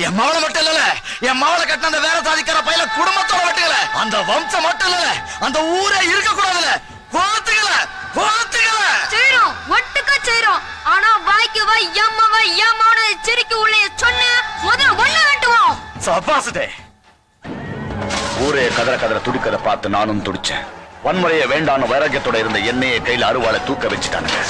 என் மவளை மட்டும் இல்ல, என் மவளை கட்டின அந்த வேலை சாதிக்கிற பையில குடும்பத்தோட வெட்டுக்கல, அந்த வம்சம் மட்டும் இல்ல, அந்த ஊரே இருக்க கூடாதுல. கோத்துக்கல கோத்துக்கல செய்றோம், ஒட்டுக்க செய்றோம். ஆனா வாய்க்கு வாய் எம்மவ எம்மோட சிரிக்கு உள்ளே சொன்ன முதல்ல ஒண்ணு வெட்டுவோம். சபாசுதே. ஊரே கதற கதற துடிக்கத பார்த்து நானும் துடிச்சேன். வன்முறைய வேண்டான்னு வைராக்கியத்தோட இருந்த என்னையே கையில அருவாளை தூக்க வச்சுட்டானுங்க.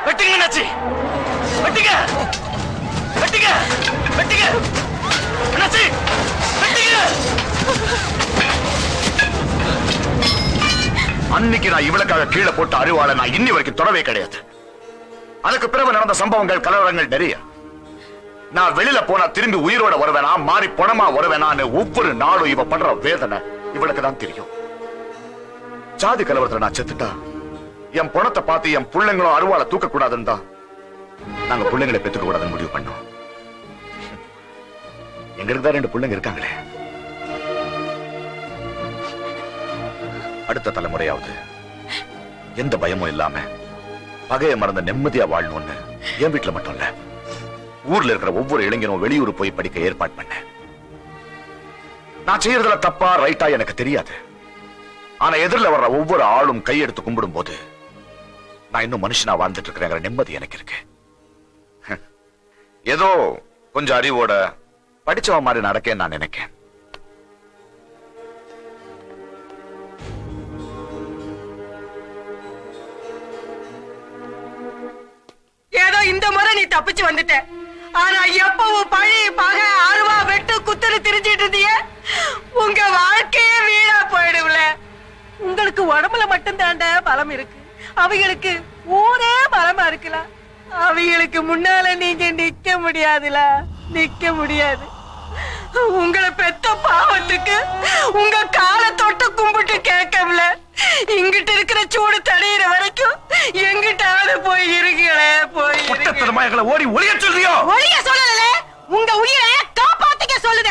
வெட்டுங்க நச்சி, வெட்டுங்க வெட்டுங்க வெட்டுங்க நச்சி, வெட்டுங்க. அன்னைக்கு நான் இவளுக்காக கீழே போட்ட அருவாளை நான் இன்னி வரைக்கும் தொடவே கிடையாது. அதுக்கு பிறகு நடந்த சம்பவங்கள் கலவரங்கள் நிறைய. நான் வெளியில போனா திரும்பி உயிரோட வருவேனா மாறி பணமா வருவேனான்னு ஒவ்வொரு நாளும் இவ பண்ற வேதனை இவளுக்கு தான் தெரியும். ஜாதி கலவரத்துல நான் செத்துட்டா என் பணத்தை பார்த்து என் பிள்ளைங்களும் அருவாளை தூக்க கூடாதுன்னு தான் நாங்க பிள்ளைங்களை பெற்றுக்க கூடாதுன்னு முடிவு பண்ணோம். எங்களுக்கு தான் 2 பிள்ளைங்க இருக்காங்களே. அடுத்த தலைமுறையாவது எந்த பயமும் இல்லாம பகைய மறந்த நிம்மதியா வாழணும்னு என் வீட்டுல மட்டும் இல்ல, ஊர்ல இருக்கிற ஒவ்வொரு இளைஞனும் வெளியூர் போய் படிக்க ஏற்பாடு பண்ண. நான் செய்யறதுல தப்பா ரைட்டா எனக்கு தெரியாது. ஆனா எதிரில வர்ற ஒவ்வொரு ஆளும் கையெடுத்து கும்பிடும் போது நான் இன்னும் மனுஷனா வாழ்ந்துட்டு இருக்கிறேங்கிற நிம்மதி எனக்கு இருக்கு. ஏதோ கொஞ்சம் அறிவோட படிச்சவன் மாதிரி நடக்கேன்னு நான் நினைக்கிறேன். ஏதோ இந்த முறை நீ தப்பிச்சு வந்துட்ட. ஆனா எப்பவும் பழி பகை அருவா வெட்டு குத்துன்னு திரிஞ்சிட்டு இருந்திய, உங்க வாழ்க்கையே வீணா போயிடும்ல. உங்களுக்கு உடம்புல மட்டும் தாண்டா பலம் இருக்கு, அவைகளுக்கு ஊரே பலமா இருக்குல. அவைகளுக்கு முன்னால நீங்க நிக்க முடியாதுல, நிக்க முடியாது. உங்களை பெத்த பாவத்துக்கு உங்க காலை தொட்டு கும்பிட்டு கேட்கல. இங்கிட்ட இருக்கிற சூடு தடையிற வரைக்கும் எங்கிட்டாவது போய் இருக்கீங்களே, போய் ஓடி ஒளிய சொல்றியோ? ஒளிய சொல்லல, உங்க உயிரை காப்பாத்திக்க சொல்லுத.